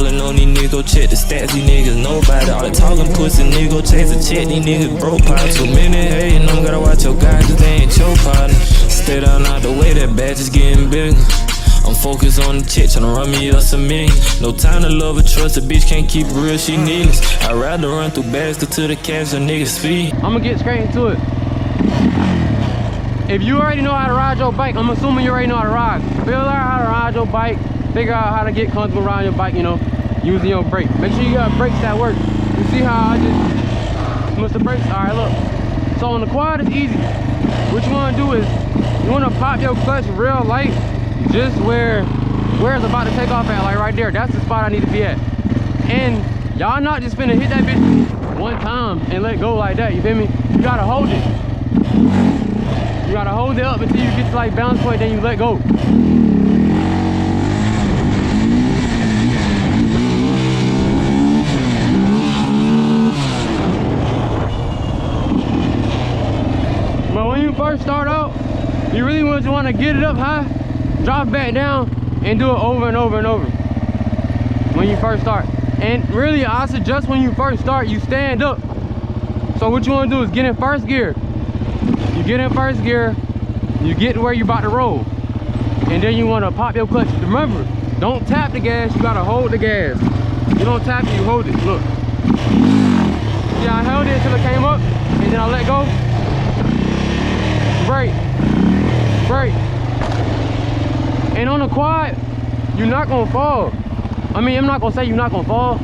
ballin' on these niggas, go check the stats, these niggas nobody. All the talking pussy niggas, go chase a check, these niggas broke pot. Too many hatin', them gotta watch your guys, cause they ain't your partner. Stay down out the way, that badge is getting bigger. I'm focused on the check, tryna run me up some millions. No time to love or trust, a bitch can't keep it real, she needless. I'd rather run through bags to the cash, a nigga speed. I'ma get straight into it. If you already know how to ride your bike, I'm assuming you already know how to ride. Figure out how to ride your bike, figure out how to get comfortable riding your bike, you know, using your brake. Make sure you got brakes that work. You see how I just missed the brakes? All right, look. So on the quad, it's easy. What you wanna do is, you wanna pop your clutch real light, just where it's about to take off at, like right there. That's the spot I need to be at. And y'all not just finna hit that bitch one time and let go like that, you feel me? You gotta hold it. You gotta hold it up until you get to like balance point, then you let go. But when you first start out, you really want to get it up high, drop it back down, and do it over and over and over when you first start. And really, I suggest when you first start, you stand up. So what you want to do is get in first gear. You get in first gear, you get to where you're about to roll, and then you want to pop your clutch. Remember, don't tap the gas, you got to hold the gas. You don't tap it, you hold it. Look. See, I held it until it came up, and then I let go. Brake. Brake. And on the quad, you're not gonna fall. I mean, I'm not gonna say you're not gonna fall,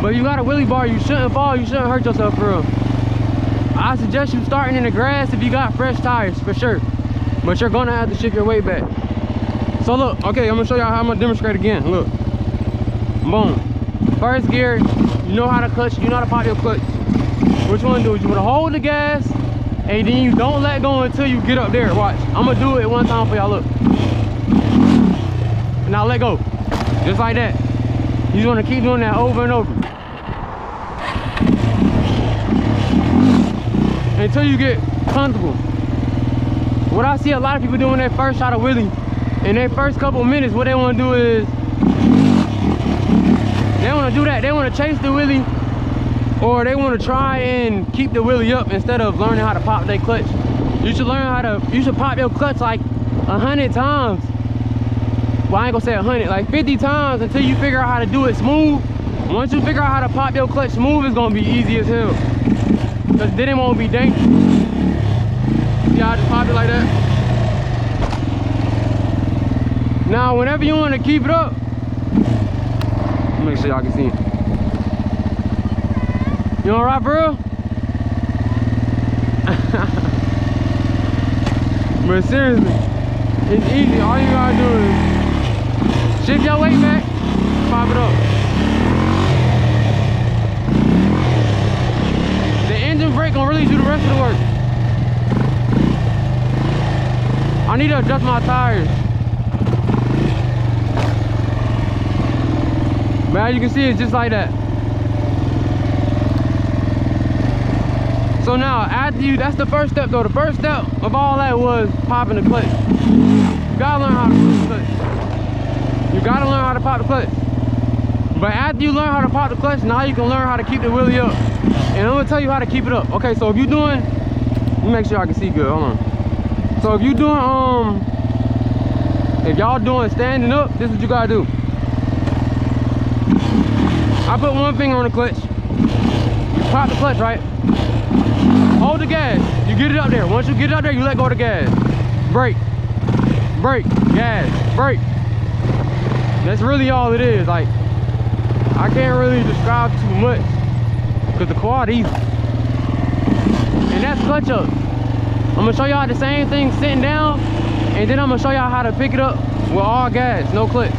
but you got a wheelie bar, you shouldn't fall, you shouldn't hurt yourself for real. I suggest you starting in the grass if you got fresh tires, for sure. But you're gonna have to shift your weight back. So look, okay, I'm gonna show y'all how I'm gonna demonstrate again. Look, boom. First gear, you know how to clutch, you know how to pop your clutch. What you wanna do is you wanna hold the gas, and then you don't let go until you get up there. Watch, I'm gonna do it one time for y'all, look. Now let go, just like that. You just wanna keep doing that over and over. Until you get comfortable. What I see a lot of people doing when they first try to wheelie, in their first couple minutes, what they wanna do is, they wanna do that, they wanna chase the wheelie, or they wanna try and keep the wheelie up instead of learning how to pop their clutch. You should learn how to, you should pop your clutch like 100 times. Well, I ain't gonna say 100, like 50 times until you figure out how to do it smooth. Once you figure out how to pop your clutch smooth, it's gonna be easy as hell. Cause then it won't be dangerous. See how I just pop it like that? Now, whenever you wanna keep it up, make sure y'all can see it. You wanna ride for real? But seriously, it's easy. All you gotta do is shift your weight back, pop it up. The engine brake gonna really do the rest of the work. I need to adjust my tires. But as you can see, it's just like that. So now, after you, that's the first step though. The first step of all that was popping the clutch. You gotta learn how to pop the clutch. You gotta learn how to pop the clutch. But after you learn how to pop the clutch, now you can learn how to keep the wheelie up. And I'm gonna tell you how to keep it up. Okay, so if you're doing, let me make sure I can see good, hold on. So if you're doing, if y'all doing standing up, this is what you gotta do. I put one finger on the clutch. You pop the clutch, right? Hold the gas, you get it up there. Once you get it up there, you let go of the gas. Brake, brake, gas, brake. That's really all it is. Like, I can't really describe too much because the quad easy. And that's clutch up. I'm gonna show y'all the same thing sitting down, and then I'm gonna show y'all how to pick it up with all gas, no clutch.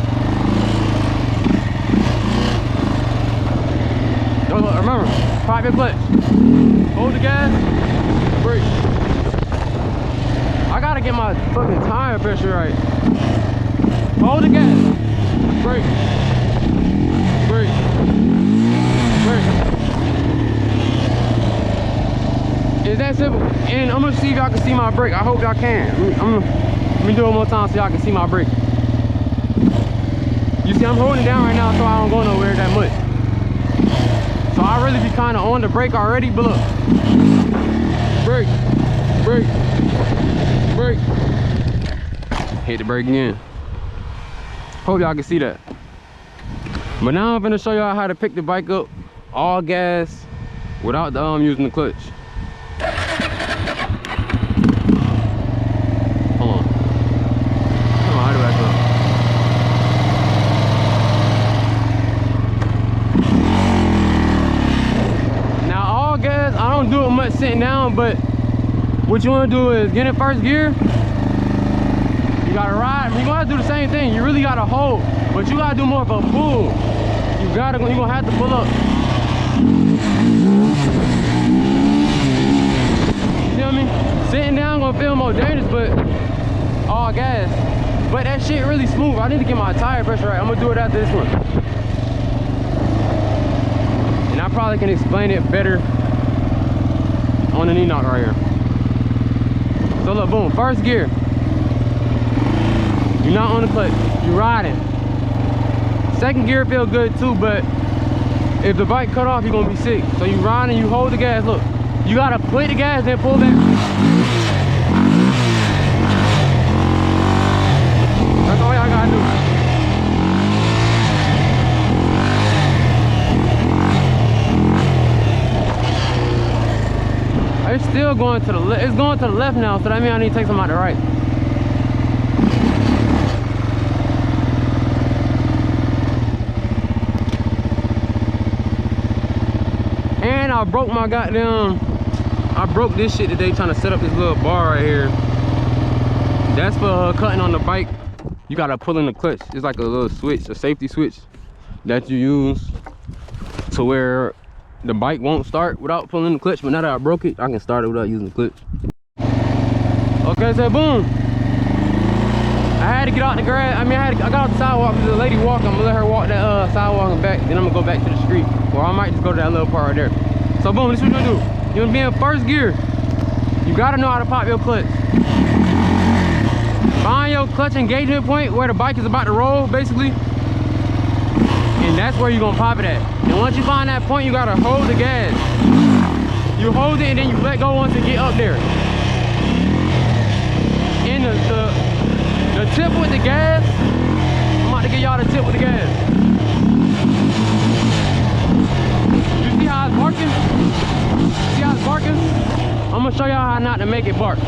Remember, pop your clutch. Hold the gas, brake. I gotta get my fucking tire pressure right. Hold the gas, brake, brake, brake. It's that simple. And I'm gonna see if y'all can see my brake. I hope y'all can. Let me do it one more time so y'all can see my brake. You See, I'm holding it down right now so I don't go nowhere that much. So I really be kind of on the brake already, but look. Brake, brake, brake. Hit the brake again. Hope y'all can see that. But now I'm gonna show y'all how to pick the bike up all gas without using the clutch. Hold on. Come on, how do I go? Now all gas, I don't do it much sitting down, but what you wanna do is get in first gear. You gotta ride. You're gonna have to do the same thing. You really gotta hold, but you gotta do more of a pull. You're gonna have to pull up. You see what I mean? Sitting down gonna feel more dangerous, but all gas. But that shit really smooth. I need to get my tire pressure right. I'm gonna do it after this one. And I probably can explain it better on the knee knock right here. So look, boom, first gear. You're not on the clutch, you're riding. Second gear feel good too, but if the bike cut off, you're gonna be sick. So you riding, you hold the gas. Look, you gotta play the gas, then pull back. That's all y'all gotta do. It's still going to the left. It's going to the left now, so that means I need to take some out the right. I broke my I broke this shit today trying to set up this little bar right here. That's for cutting on the bike. You gotta pull in the clutch. It's like a little switch, a safety switch that you use to where the bike won't start without pulling the clutch. But now that I broke it, I can start it without using the clutch. Okay, so boom. I had to get out the grass. I got out the sidewalk because the lady walking. I'm gonna let her walk that sidewalk and back. Then I'm gonna go back to the street. Or I might just go to that little part right there. So boom, this is what you're gonna do. You're gonna be in first gear. You gotta know how to pop your clutch. Find your clutch engagement point where the bike is about to roll, basically. And that's where you're gonna pop it at. And once you find that point, you gotta hold the gas. You hold it and then you let go once it get up there. And the tip with the gas, I'm about to give y'all the tip with the gas. You see how it's barking? See how it's barking? I'm gonna show y'all how not to make it bark.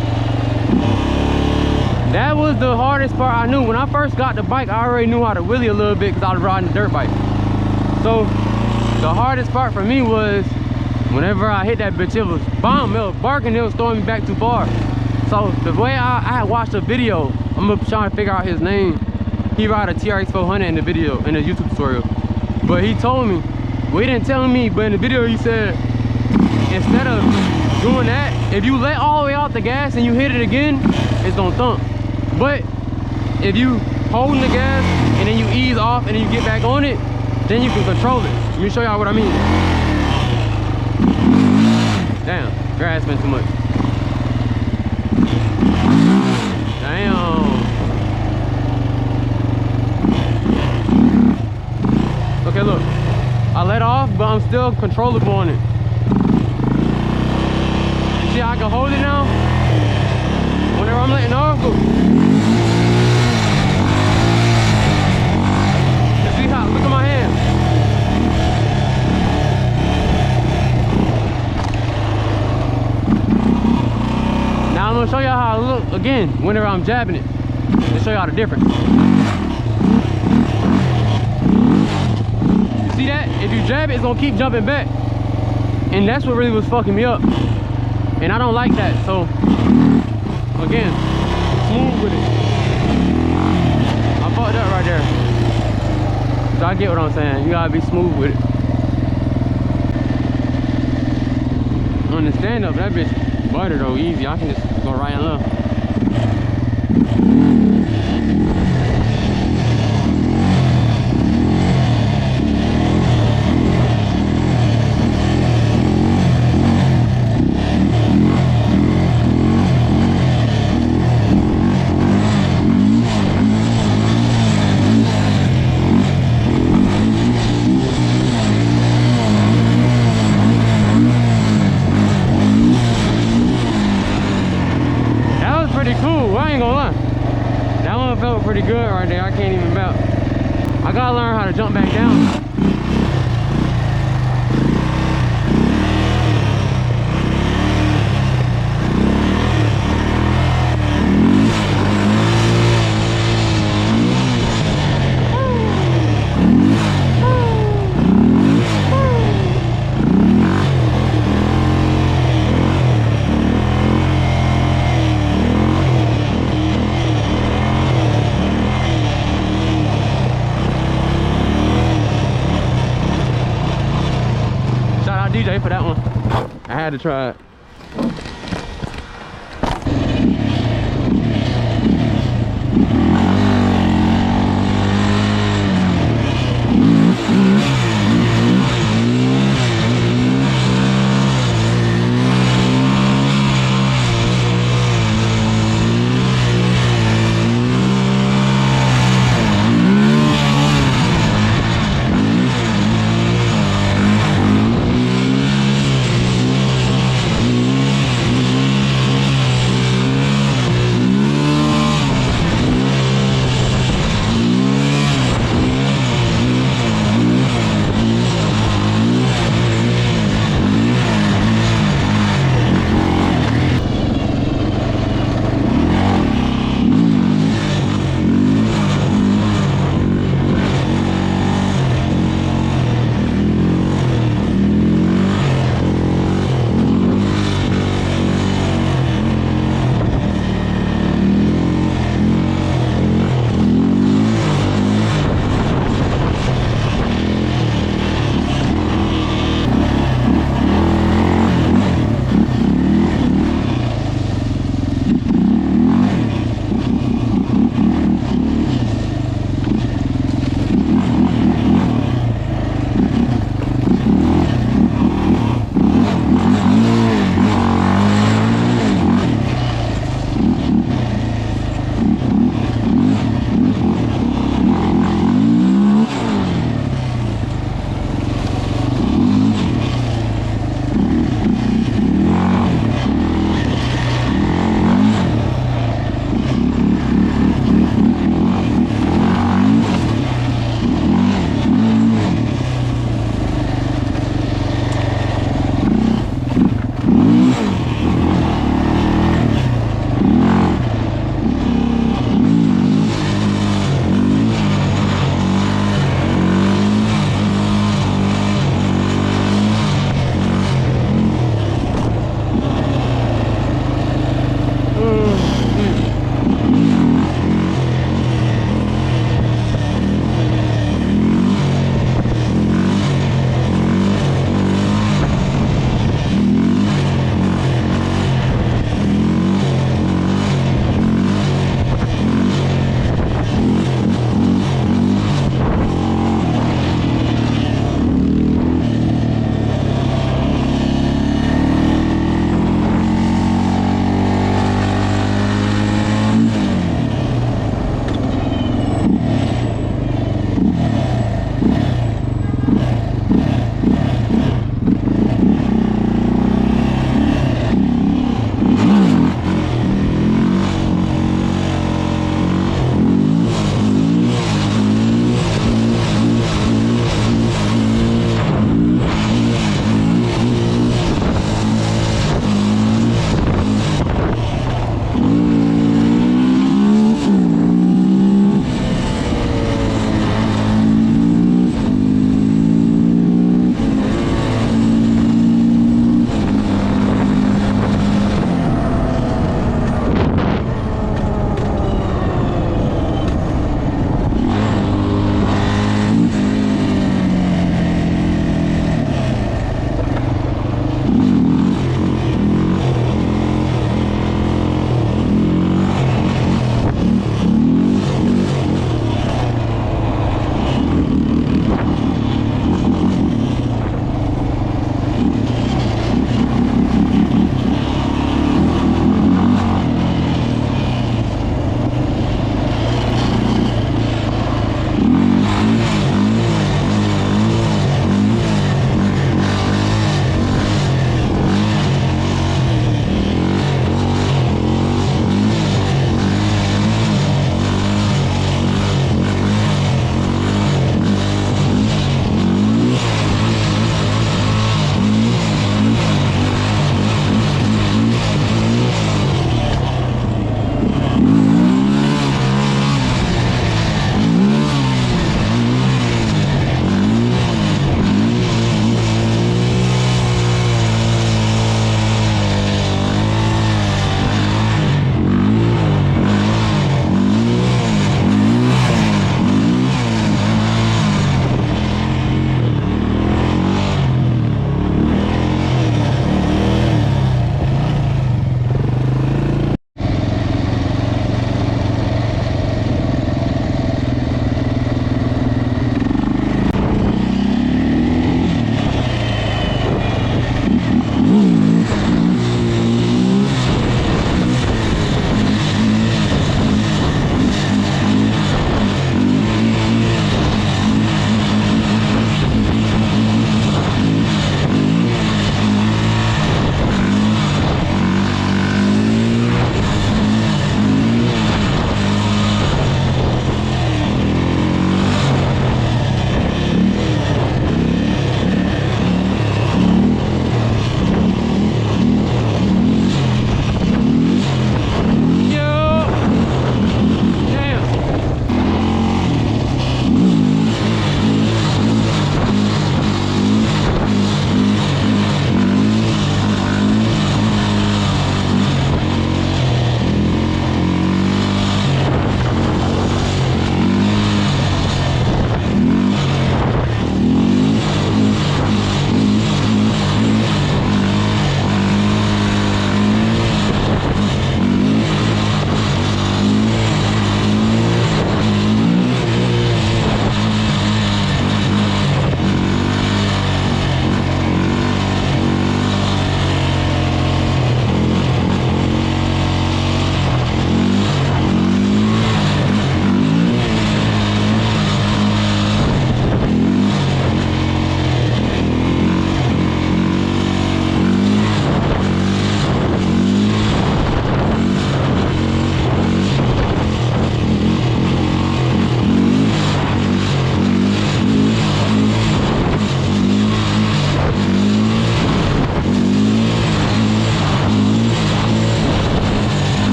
That was the hardest part I knew. When I first got the bike, I already knew how to wheelie a little bit because I was riding a dirt bike. So the hardest part for me was whenever I hit that bitch, it was bomb, it was barking, it was throwing me back too far. So the way I had watched a video, I'm gonna try to figure out his name. He ride a TRX 400 in the video, in the YouTube tutorial. But he told me, well, he didn't tell me, but in the video he said, instead of doing that, if you let all the way out the gas and you hit it again, it's gonna thump. But if you holding the gas and then you ease off and then you get back on it, then you can control it. Let me show y'all what I mean. Damn, grass been too much. Damn. Okay, look. I let off, but I'm still controllable on it. You see how I can hold it now? Whenever I'm letting off, look. You see how, look at my hand. Now I'm gonna show y'all how I look again whenever I'm jabbing it. To show y'all the difference. You see that? If you jab it, it's gonna keep jumping back. And that's what really was fucking me up. And I don't like that, so again, smooth with it. I fucked up right there. So I get what I'm saying. You gotta be smooth with it. On the stand up, that bitch butter though, easy. I can just go right and left. gotta learn how to jump back down. DJ for that one. I had to try it.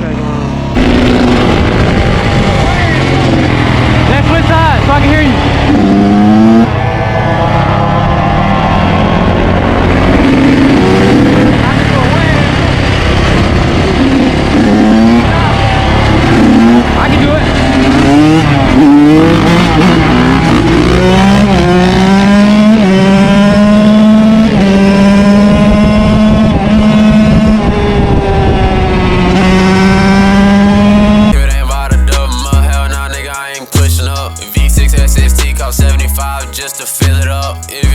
going on. Let's switch sides so I can hear you. I can do it. V6 SST cost 75 just to fill it up. Yeah.